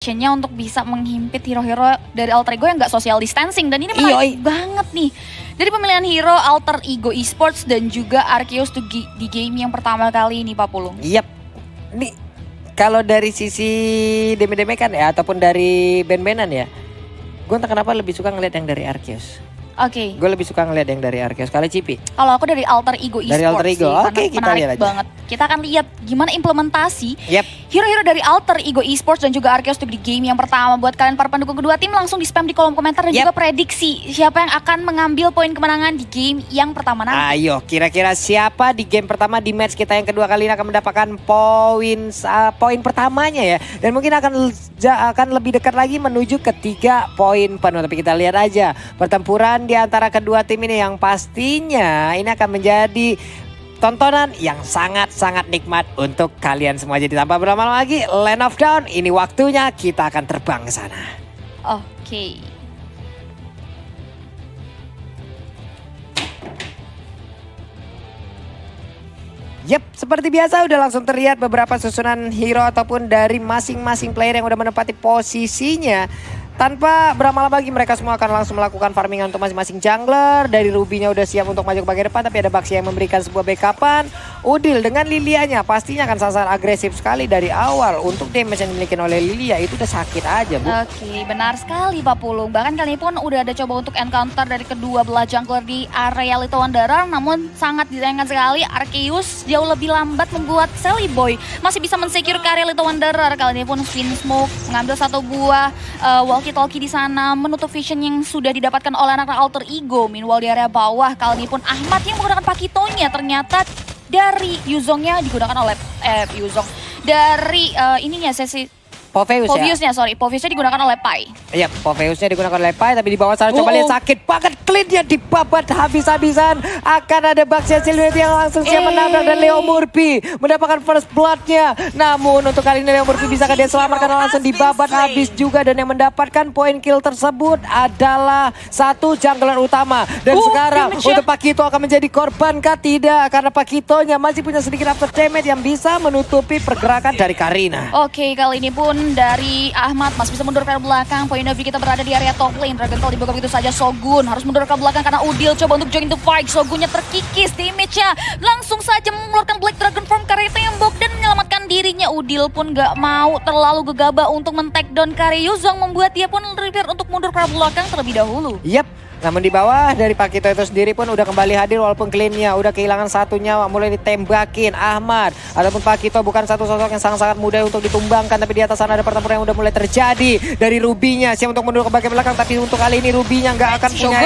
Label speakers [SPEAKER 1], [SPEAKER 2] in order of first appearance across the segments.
[SPEAKER 1] visionnya untuk bisa menghimpit hero-hero dari Alter Ego yang gak social distancing. Dan ini menarik banget nih. Dari pemilihan hero Alter Ego Esports dan juga Arceus di game yang pertama kali ini Pak Pulung.
[SPEAKER 2] Yap, nih kalau dari sisi deme-demekan ya ataupun dari band-bandan ya, gue entah kenapa lebih suka ngeliat yang dari Arceus.
[SPEAKER 1] Oke.
[SPEAKER 2] Gue lebih suka ngeliat yang dari Arceus. Kalau Cipi?
[SPEAKER 1] Kalau aku dari Alter Ego Esports.
[SPEAKER 2] Dari Alter Ego. Oke, kita lihat aja.
[SPEAKER 1] Banget. Kita akan lihat gimana implementasi
[SPEAKER 2] Yap.
[SPEAKER 1] hero-hero dari Alter Ego Esports dan juga Arceus di game yang pertama. Buat kalian para pendukung kedua tim langsung di spam di kolom komentar dan juga prediksi siapa yang akan mengambil poin kemenangan di game yang pertama nanti.
[SPEAKER 2] Ayo, kira-kira siapa di game pertama di match kita yang kedua kali ini akan mendapatkan poin pertamanya ya. Dan mungkin akan lebih dekat lagi menuju ke 3 poin penuh. Tapi kita lihat aja pertempuran di antara kedua tim ini yang pastinya ini akan menjadi tontonan yang sangat-sangat nikmat untuk kalian semua. Jadi tanpa berlama-lama lagi, Land of Dawn, ini waktunya kita akan terbang ke sana.
[SPEAKER 1] Oke.
[SPEAKER 2] Yep, seperti biasa udah langsung terlihat beberapa susunan hero ataupun dari masing-masing player yang udah menempati posisinya. Tanpa berlama-lama lagi mereka semua akan langsung melakukan farmingan untuk masing-masing jungler. Dari Ruby-nya udah siap untuk maju ke bagian depan, tapi ada Baxia yang memberikan sebuah backupan. Udil dengan Lilia-nya pastinya akan sangat agresif sekali dari awal. Untuk damage yang dimiliki oleh Lilia itu udah sakit aja, Bu.
[SPEAKER 1] Oke, benar sekali Pak Pulung. Bahkan kali ini pun udah ada coba untuk encounter dari kedua belah jungler di area Little Wanderer. Namun sangat disayangkan sekali Arceus jauh lebih lambat membuat Sally Boy masih bisa mensecure ke area Little Wanderer. Kali ini pun Spin Smoke mengambil satu buah walkie-talkie di sana, menutup vision yang sudah didapatkan oleh anak Alter Ego. Meanwhile di area bawah kali ini pun Ahmad yang menggunakan Pakitonya ternyata dari Yuzongnya digunakan oleh Yuzong. Dari ininya sesi Poviusnya digunakan oleh Pai.
[SPEAKER 2] Iya, Poviusnya digunakan oleh Pai, tapi di bawah sana coba lihat sakit banget, cleannya dibabat habis-habisan. Akan ada Baxia Silhouette yang langsung siap menabrak dan Leo Murphy mendapatkan first blood-nya. Namun untuk kali ini Leo Murphy bisa dia selamatkan langsung dibabat habis juga, dan yang mendapatkan poin kill tersebut adalah satu jungler utama. Dan sekarang untuk Pakito akan menjadi korban kah? Tidak, karena Pakitonya masih punya sedikit after damage yang bisa menutupi pergerakan dari Karina.
[SPEAKER 1] Oke, kali ini pun dari Ahmad masih bisa mundur ke belakang. Point of view kita berada di area top lane. Dragon Ball dibuka begitu saja. Shogun harus mundur ke belakang karena Udil coba untuk join the fight. Shogunnya terkikis, damage-nya langsung saja mengeluarkan Black Dragon Form ke area tembok dan menyelamatkan dirinya. Udil pun gak mau terlalu gegabah untuk men-take down Kari Yuzong, membuat dia pun prepare untuk mundur ke belakang terlebih dahulu.
[SPEAKER 2] Yap. Namun di bawah dari Pakito itu sendiri pun udah kembali hadir walaupun clean-nya udah kehilangan satu nyawa, mulai ditembakin Ahmad. Ataupun Pakito bukan satu sosok yang sangat-sangat mudah untuk ditumbangkan, tapi di atas sana ada pertempuran yang udah mulai terjadi. Dari Ruby-nya siap untuk mundur ke bagian belakang, tapi untuk kali ini Ruby-nya nggak akan punya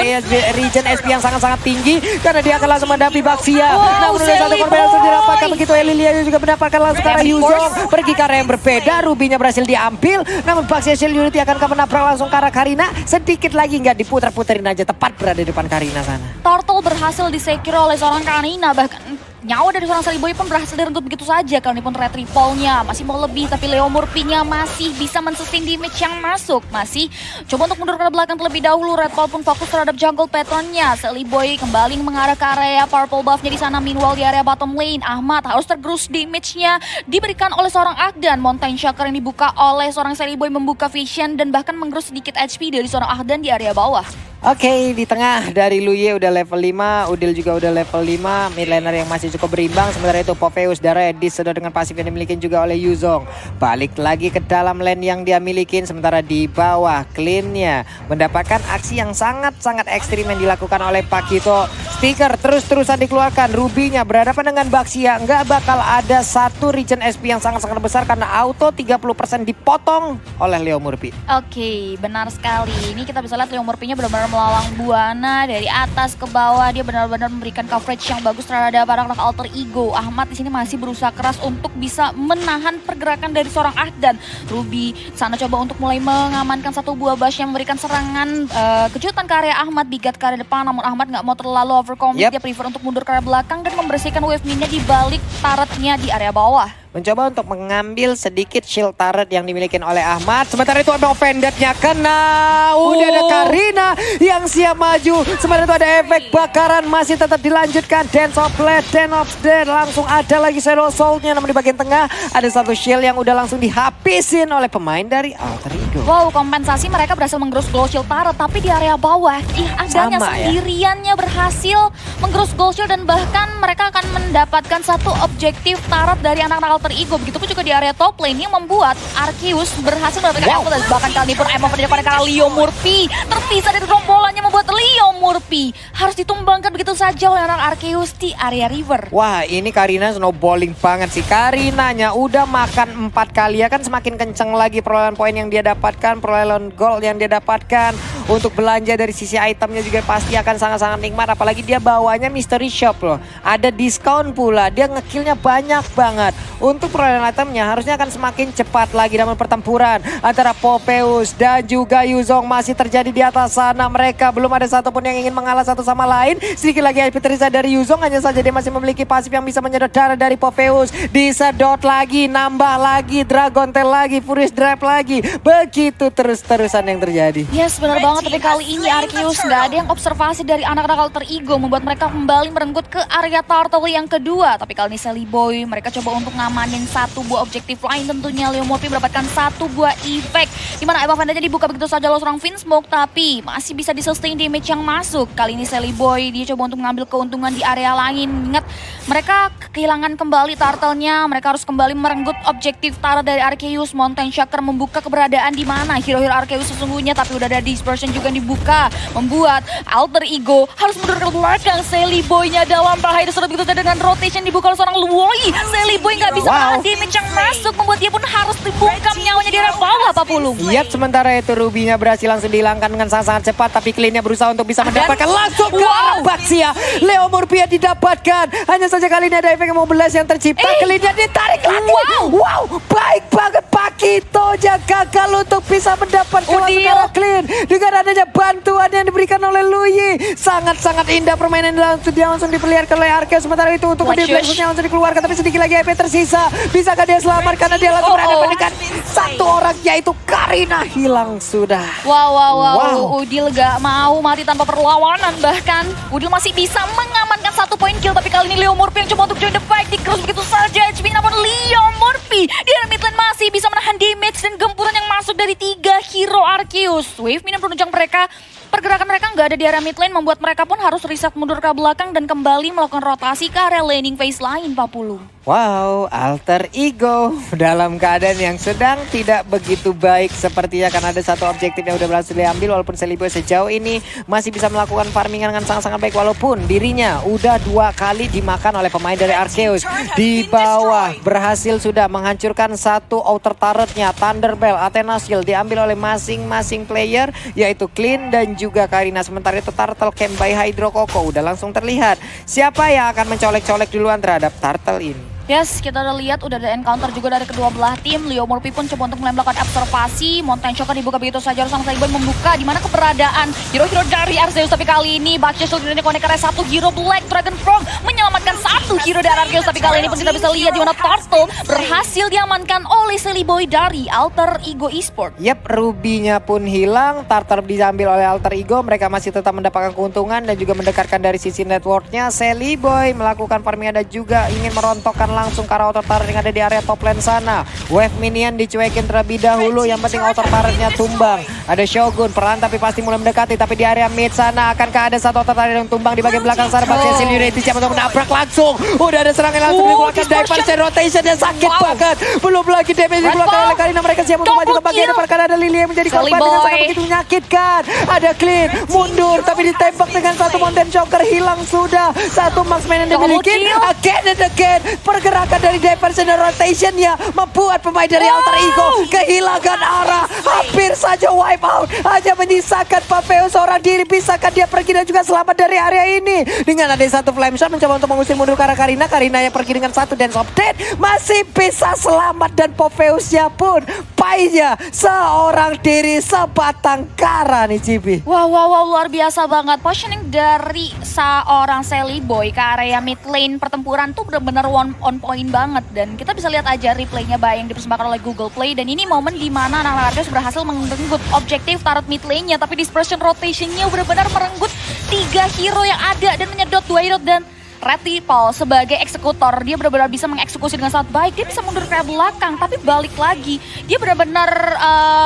[SPEAKER 2] regen SP yang sangat-sangat tinggi karena dia akan langsung menghadapi Baxia. Namun ada satu korban yang sudah didapatkan, begitu Lilia juga mendapatkan langsung ke arah Yuzong. Pergi ke arah yang berbeda, Ruby-nya berhasil diambil, namun Baxia Shield Unity akan menabrak langsung ke arah Karina. Sedikit lagi nggak diputar-puterin aja, tepat berada di depan Karina sana.
[SPEAKER 1] Turtle berhasil disecure oleh seorang Karina, bahkan nyawa dari seorang Sally Boy pun berhasil direnggut begitu saja. Kali ini pun red triple-nya masih mau lebih, tapi Leo Murphy-nya masih bisa men-sustain damage yang masuk. Masih coba untuk mundur ke belakang terlebih dahulu. Red Ball pun fokus terhadap jungle patron-nya. Sally Boy kembali mengarah ke area purple buff-nya di sana. Meanwhile di area bottom lane, Ahmad harus tergerus, damage-nya diberikan oleh seorang Agdan. Mountain Shaker yang dibuka oleh seorang Sally Boy membuka vision dan bahkan menggerus sedikit HP dari seorang Agdan di area bawah.
[SPEAKER 2] Oke, di tengah dari Luye udah level 5, Udil juga udah level 5, mid laner yang masih cukup berimbang. Sementara itu Poveus darah disedot dengan pasif yang dimiliki juga oleh Yuzong. Balik lagi ke dalam lane yang dia milikin, sementara di bawah clean-nya mendapatkan aksi yang sangat-sangat ekstrim yang dilakukan oleh Pakito. Stiker terus-terusan dikeluarkan, Ruby-nya berhadapan dengan Baxia. Nggak bakal ada satu regen SP yang sangat-sangat besar karena auto 30% dipotong oleh Leo Murphy.
[SPEAKER 1] Oke, benar sekali. Ini kita bisa lihat Leo Murphy-nya benar-benar melalang buana dari atas ke bawah. Dia benar-benar memberikan coverage yang bagus terhadap anak-anak Alter Ego. Ahmad di sini masih berusaha keras untuk bisa menahan pergerakan dari seorang Ahdan. Ruby sana coba untuk mulai mengamankan satu buah bash yang memberikan serangan kejutan ke area Ahmad, bigat ke area depan. Namun Ahmad nggak mau terlalu overcommit. Dia prefer untuk mundur ke area belakang dan membersihkan wave mininya di balik turretnya di area bawah.
[SPEAKER 2] mencoba untuk mengambil sedikit shield turret yang dimiliki oleh Ahmad. Sementara itu emang offended-nya kena. Udah ada Karina yang siap maju. Sementara itu ada efek bakaran masih tetap dilanjutkan. Dance of Blade, Dance of Death. Langsung ada lagi Shadow Soul-nya. Namun di bagian tengah ada satu shield yang udah langsung dihabisin oleh pemain dari Alter Ego.
[SPEAKER 1] Wow, kompensasi mereka berhasil menggerus gold shield turret, tapi di area bawah, agaknya
[SPEAKER 2] Sama ya.
[SPEAKER 1] sendiriannya berhasil menggerus gold shield dan bahkan mereka akan mendapatkan satu objektif turret dari anak-anak Alter Ego. Begitupun juga di area top lane yang membuat Arceus berhasil mendapatkan advantage. Bahkan kali ini pun Emma dilakukan karena Leo Murphy terpisah dari rombolannya membuat Leo Murphy harus ditumbangkan begitu saja oleh anak Arceus di area river.
[SPEAKER 2] Wah, ini Karina snowballing banget sih. Karinanya udah makan 4 kali ya kan, semakin kenceng lagi perolehan poin yang dia dapatkan, perolehan gold yang dia dapatkan. Untuk belanja dari sisi itemnya juga pasti akan sangat-sangat nikmat. Apalagi dia bawanya mystery shop loh. Ada diskon pula, dia ngekillnya banyak banget. Untuk perolehan itemnya harusnya akan semakin cepat lagi. Namun pertempuran antara Popheus dan juga Yuzong masih terjadi di atas sana. Mereka belum ada satupun yang ingin mengalah satu sama lain. Sedikit lagi IP tersisa dari Yuzong, hanya saja dia masih memiliki pasif yang bisa menyedot darah dari Popheus. Disedot lagi, nambah lagi, Dragon Tail lagi, Furious Drive lagi. Begitu terus-terusan yang terjadi.
[SPEAKER 1] Yes, benar banget. Tapi kali ini Arceus nggak ada yang observasi dari anak-anak Alter Ego, membuat mereka kembali merenggut ke area turtle yang kedua. Tapi kali ini Sally Boy, mereka coba untuk ngamanin satu buah objektif lain tentunya. Leo Murphy mendapatkan satu buah efek, dimana Eva Vandanya dibuka begitu saja oleh seorang Vinsmoke, tapi masih bisa disustain damage yang masuk. Kali ini Sally Boy, dia coba untuk mengambil keuntungan di area lain. Ingat, mereka kehilangan kembali turtle-nya, mereka harus kembali merenggut objektif turret dari Arceus. Mountain Shaker membuka keberadaan di mana hero-hero Arceus sesungguhnya, tapi udah ada dispersion juga dibuka, membuat Alter Ego harus mundur ke belakang. Sally Boy-nya dalam bahaya sudah begitu dengan rotation dibuka oleh seorang Luoi. Sally Boy nggak bisa menahan damage yang masuk, membuat dia pun harus dibungkam nyawanya di area bawah, Pak Pulung.
[SPEAKER 2] Yap, sementara itu Ruby-nya berhasil langsung dihilangkan dengan sangat-sangat cepat, tapi Clean-nya berusaha untuk bisa mendapatkan langsung ke arah Baxia. Leo Murphy didapatkan. Hanya saja kali ini ada efek yang belas yang tercipta. Clean-nya ditarik lagi. Wow, baik banget Pakito gagal untuk bisa mendapatkan langsung ke arah Clean. Dengan adanya bantuan yang diberikan oleh Luyi. Sangat-sangat indah permainan dia langsung diperlihatkan oleh Arceus. Sementara itu untuk Blackfootnya langsung dikeluarkan, tapi sedikit lagi EP tersisa. Bisakah dia selamat karena dia langsung berhadapan dengan satu orang, yaitu Karina. Hilang sudah.
[SPEAKER 1] Wow. Udil gak mau mati tanpa perlawanan. Bahkan Udil masih bisa mengamankan satu poin kill. Tapi kali ini Leo Murphy yang coba untuk join the fight. Di-cross begitu saja HP. Namun Leo Murphy di area mid lane masih bisa menahan damage dan gempuran yang masuk dari 3 hero Arceus. Wave minion penunjang mereka. Pergerakan mereka nggak ada di area mid lane, membuat mereka pun harus reset mundur ke belakang dan kembali melakukan rotasi ke area laning phase lain, Pak Pulung.
[SPEAKER 2] Wow, Alter Ego dalam keadaan yang sedang tidak begitu baik sepertinya, karena ada satu objektif yang udah berhasil diambil. Walaupun Sally Boy sejauh ini masih bisa melakukan farmingan dengan sangat-sangat baik, walaupun dirinya udah 2 kali dimakan oleh pemain dari Arceus. Di bawah berhasil sudah menghancurkan satu outer turretnya. Thunderbell, Athena Shield diambil oleh masing-masing player, yaitu Clean dan juga Karina. Sementara itu Turtle Camp by Hydro Coco udah langsung terlihat siapa yang akan mencolek-colek duluan terhadap Turtle ini.
[SPEAKER 1] Yes, kita udah lihat udah ada encounter juga dari kedua belah tim. Leo Murphy pun coba untuk mulai melakukan observasi. Mountain Shocker dibuka begitu saja, harus sama Sally Boy membuka di mana keberadaan hero-hero dari Arceus. Tapi kali ini Baxia Shield dikonek karena satu hero Black Dragon Frog menyelamatkan satu hero dari Arceus. Tapi kali ini pun kita bisa lihat di mana Turtle berhasil diamankan oleh Sally Boy dari Alter Ego Esports.
[SPEAKER 2] Yap, Ruby-nya pun hilang, Turtle diambil oleh Alter Ego. Mereka masih tetap mendapatkan keuntungan dan juga mendekatkan dari sisi networknya. Sally Boy melakukan farming dan juga ingin merontokkan langsung ke arah outer turret yang ada di area top lane sana. Wave minion dicuekin terlebih dahulu, yang penting outer turretnya tumbang. Ada Shogun perlahan tapi pasti mulai mendekati, tapi di area mid sana akankah ada satu outer turret yang tumbang di bagian belakang sana. Baxia Sinurity siap untuk menabrak langsung. Udah ada serangan langsung dikeluarkan, diversion rotation yang sakit banget. Belum lagi damage dikeluarkan oleh Karina. Mereka siap untuk maju ke bagian depan karena ada Lily yang menjadi korban dengan sangat begitu menyakitkan. Ada Clean mundur tapi ditembak dengan satu Mountain Shocker. Hilang sudah satu marksman yang dimiliki. Again and again, pergerakan dari diversion dan rotationnya membuat pemain dari Alter Ego kehilangan arah. Hampir hampir saja wipe out. Hanya menyisakan Papeo seorang diri. Bisakah dia pergi dan juga selamat dari area ini? Dengan ada satu flame shot mencoba untuk mengusir mundur ke arah Karina. Karina yang pergi dengan satu dance of death masih bisa selamat, dan Popheusnya pun painya seorang diri sebatang kara nih Cibi.
[SPEAKER 1] Wow, luar biasa banget. Positioning dari seorang Sally Boy ke area mid lane pertempuran tuh benar-benar on point banget. Dan kita bisa lihat aja replaynya yang dipersembahkan oleh Google Play. Dan ini momen dimana anak-anak Arceus berhasil merenggut objektif turret mid lane-nya. Tapi dispersion rotation-nya benar-benar merenggut 3 hero yang ada dan menyedot 2 hero. Dan Retipal sebagai eksekutor, dia benar-benar bisa mengeksekusi dengan sangat baik. Dia bisa mundur ke belakang, tapi balik lagi. Dia benar-benar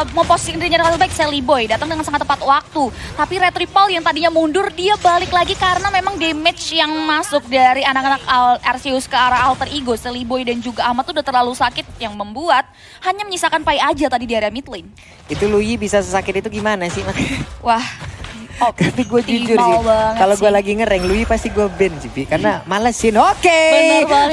[SPEAKER 1] memposisikan dirinya dengan baik. Sally Boy datang dengan sangat tepat waktu. Tapi Retipal yang tadinya mundur, dia balik lagi karena memang damage yang masuk dari anak-anak Arceus ke arah Alter Ego. Sally Boy dan juga Ahmad tuh udah terlalu sakit yang membuat hanya menyisakan Pai aja tadi di area mid lane.
[SPEAKER 2] Itu Lui bisa sesakit itu gimana sih?
[SPEAKER 1] Wah.
[SPEAKER 2] Tapi gue jujur sih, kalau gue lagi ngereng, Lui pasti gue ban sih, karena malesin. Oke,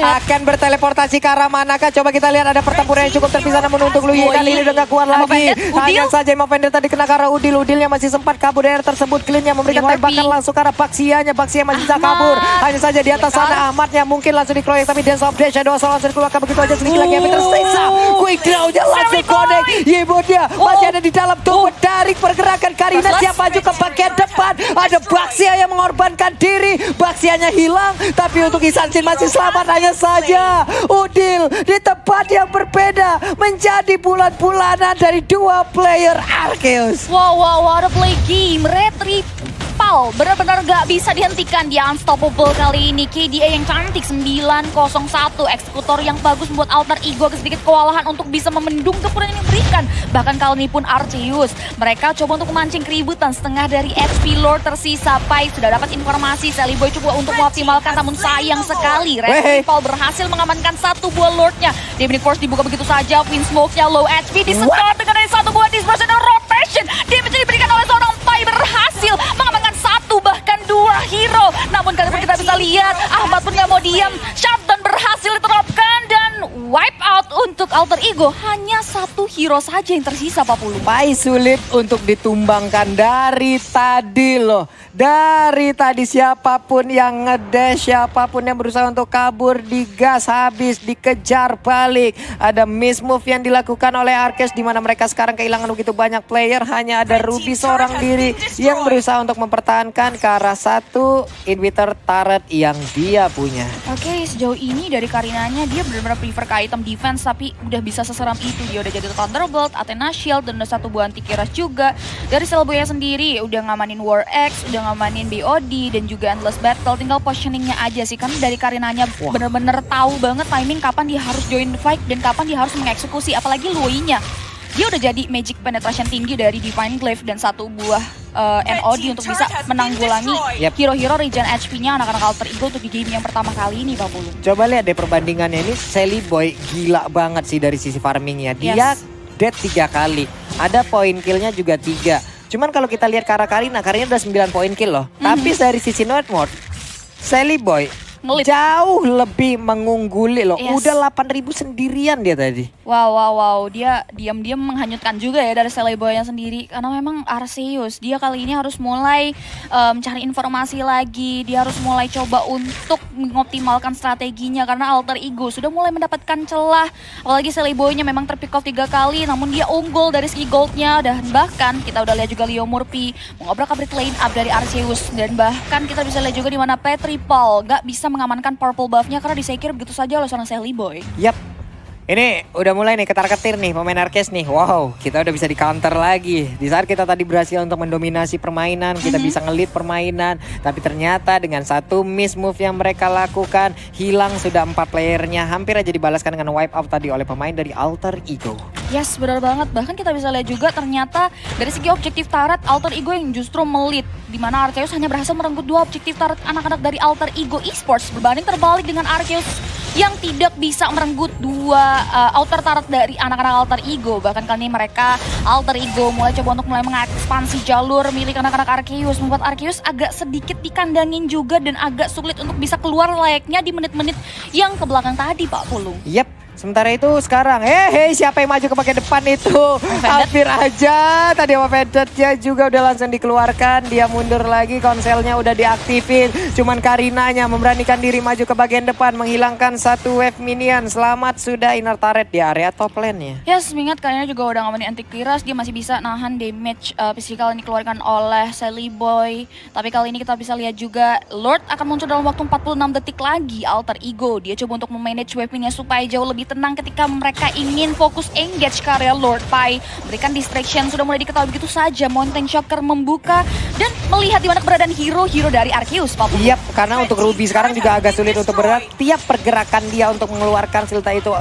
[SPEAKER 2] akan berteleportasi ke arah manakah? Coba kita lihat, ada pertempuran yang cukup terpisah, namun untuk Lui kali ini udah gak kuat lagi. Hanya saja Movender tadi kena ke arah Udil. Udilnya masih sempat kabur dari tersebut. Clean yang memberikan tembakan langsung ke arah Baxianya. Baxia masih bisa kabur. Hanya saja di atas sana Ahmadnya mungkin langsung dikeroyok, tapi Dance of Death Shadow Assault langsung dikeluarkan begitu aja. Sedikit lagi yang tersisa. Quick draw-nya langsung connect. Yebodia masih ada di dalam tubuh dari pergerakan Karina. Siap maju ke bagian depan, ada Baxia yang mengorbankan diri. Baxianya hilang, tapi untuk Isanshin masih selamat. Hanya saja Udil di tempat yang berbeda menjadi bulan-bulanan dari 2 player Arceus.
[SPEAKER 1] Wow, ada play game. Retipal benar-benar gak bisa dihentikan. Dia unstoppable kali ini. KDA yang cantik 901. Eksekutor yang bagus membuat Alter Ego sedikit kewalahan untuk bisa memendung gempuran yang diberikan. Bahkan kali ini pun Arceus, mereka coba untuk memancing keributan. Setengah dari HP Lord tersisa. Pai sudah dapat informasi Sally Boy coba untuk mengoptimalkan, namun sayang sekali Retipal berhasil mengamankan 1 buah Lordnya. Demonic Force dibuka begitu saja. Wind Smoke-nya low HP disedot dengan 1 buah dispersion dan rotation. Damage diberikan oleh seorang Pai, berhasil mengamankan 1 bahkan 2 hero. Namun kali ini kita bisa lihat Ahmad pun gak mau diam. Shutdown berhasil diterapkan dan wipe out untuk Alter Ego. Hanya 1 hero saja yang tersisa, Pak Pulu.
[SPEAKER 2] Pai sulit untuk ditumbangkan dari tadi loh. Dari tadi siapapun yang ngedash, siapapun yang berusaha untuk kabur, digas habis, dikejar balik. Ada miss move yang dilakukan oleh Arceus, di mana mereka sekarang kehilangan begitu banyak player. Hanya ada Ruby seorang diri yang berusaha untuk mempertahankan ke arah 1 inhibitor turret yang dia punya.
[SPEAKER 1] Oke, sejauh ini dari Karinanya dia benar-benar prefer ke item defense, tapi udah bisa seseram itu. Dia udah jadi Thunderbolt, Athena Shield, dan udah 1 buah anti-kiras juga. Dari Cellboy sendiri udah ngamanin War X, udah ngamanin BOD, dan juga Endless Battle. Tinggal positioningnya aja sih, kan dari Karinanya bener-bener tahu banget timing kapan dia harus join the fight dan kapan dia harus mengeksekusi. Apalagi Lui-nya, dia udah jadi magic penetration tinggi dari Divine Glaive dan 1 buah NOD untuk bisa menanggulangi hero-hero regen HP-nya anak-anak Alter Ego untuk di game yang pertama kali ini, Pak Pulu.
[SPEAKER 2] Coba lihat deh perbandingannya ini. Sally Boy gila banget sih dari sisi farmingnya. Dia dead 3 kali, ada point kill-nya juga 3. Cuman kalau kita lihat ke arah Karina udah 9 poin kill loh. Tapi dari sisi North Mode, Sally Boy jauh lebih mengungguli loh. Udah 8.000 sendirian dia tadi.
[SPEAKER 1] Wow. Dia diam-diam menghanyutkan juga ya dari Sally Boy-nya sendiri. Karena memang Arceus, dia kali ini harus mulai mencari informasi lagi. Dia harus mulai coba untuk mengoptimalkan strateginya. Karena Alter Ego sudah mulai mendapatkan celah. Apalagi Sally Boy-nya memang terpick off 3 kali. Namun dia unggul dari segi gold-nya. Dan bahkan kita udah lihat juga Leo Murphy mengobrak-abrik line up dari Arceus. Dan bahkan kita bisa lihat juga di mana Petripal gak bisa mengamankan purple buff-nya karena disekir begitu saja oleh seorang Sally Boy.
[SPEAKER 2] Yap. Ini udah mulai nih ketar-ketir nih pemain Arceus nih. Wow, kita udah bisa di counter lagi. Di saat kita tadi berhasil untuk mendominasi permainan, kita bisa nge-lead permainan, tapi ternyata dengan 1 miss move yang mereka lakukan, hilang sudah 4 playernya. Hampir aja dibalaskan dengan wipe out tadi oleh pemain dari Alter Ego.
[SPEAKER 1] Yes, benar banget. Bahkan kita bisa lihat juga ternyata dari segi objektif turret, Alter Ego yang justru melit. Di mana Arceus hanya berhasil merenggut 2 objektif turret anak-anak dari Alter Ego Esports. Berbanding terbalik dengan Arceus yang tidak bisa merenggut 2 outer turret dari anak-anak Alter Ego. Bahkan kali ini mereka Alter Ego mulai coba untuk mulai mengekspansi jalur milik anak-anak Arceus, membuat Arceus agak sedikit dikandangin juga dan agak sulit untuk bisa keluar layaknya di menit-menit yang ke belakang tadi, Pak Pulung.
[SPEAKER 2] Yep. Sementara itu sekarang, siapa yang maju ke bagian depan itu? Hampir aja. Tadi sama Vendetnya juga udah langsung dikeluarkan. Dia mundur lagi, konselnya udah diaktifin. Cuman Karinanya memberanikan diri maju ke bagian depan. Menghilangkan satu wave minion. Selamat sudah inner turret di area top lane-nya.
[SPEAKER 1] Yes, mengingat kayaknya juga udah ngamanin antivirus, dia masih bisa nahan damage physical yang dikeluarkan oleh Sally Boy. Tapi kali ini kita bisa lihat juga Lord akan muncul dalam waktu 46 detik lagi. Alter Ego, dia coba untuk memanage wave-nya supaya jauh lebih tenang ketika mereka ingin fokus engage ke area Lord Pai. Berikan distraction, sudah mulai diketahui begitu saja. Mountain Shocker membuka dan melihat di mana keberadaan hero dari Arceus, Pak.
[SPEAKER 2] Yap, karena untuk Ruby sekarang juga agak sulit untuk bergerak. Tiap pergerakan dia untuk mengeluarkan silta itu,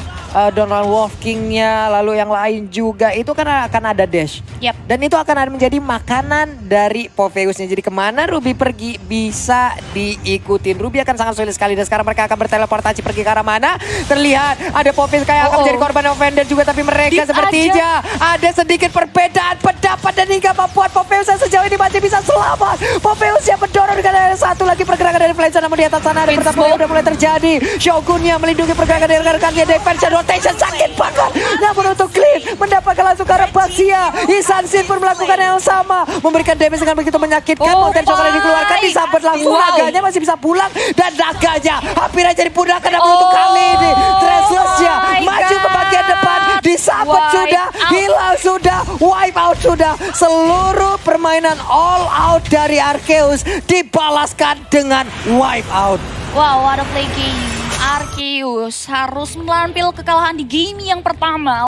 [SPEAKER 2] Donald Wolf King-nya, lalu yang lain juga, itu kan akan ada dash.
[SPEAKER 1] Yap.
[SPEAKER 2] Dan itu akan menjadi makanan dari Popheus-nya. Jadi kemana Ruby pergi bisa diikutin. Ruby akan sangat sulit sekali. Dan sekarang mereka akan berteleportasi pergi ke arah mana. Terlihat ada Popheus kayak akan menjadi korban offender juga. Tapi mereka sepertinya ada sedikit perbedaan pendapat. Dan hingga membuat Popheus sejauh ini masih bisa selamat. Popheus yang mendorong dengan ada satu lagi pergerakan dari Flancer. Namun di atas sana ada pertempuran yang udah mulai terjadi. Shogunnya melindungi pergerakan dari rekan-rekannya. Defense rotation sakit banget. Namun untuk Clean mendapatkan langsung ke arah Baxia. Isansin pun melakukan yang sama. Memberikan damage dengan begitu menyakitkan. Mountain Shocker yang dikeluarkan. Disabet langsung. Naganya masih bisa pulang. Dan naganya hampir aja dipudahkan. Namun untuk kali ini Trestless-nya maju ke bagian depan. Disabet sudah. Hilang sudah. Wipe out sudah. Seluruh permainan all out dari Arceus dibalaskan dengan wipe out.
[SPEAKER 1] Wow, what a play game. Arceus harus menampil kekalahan di game yang pertama.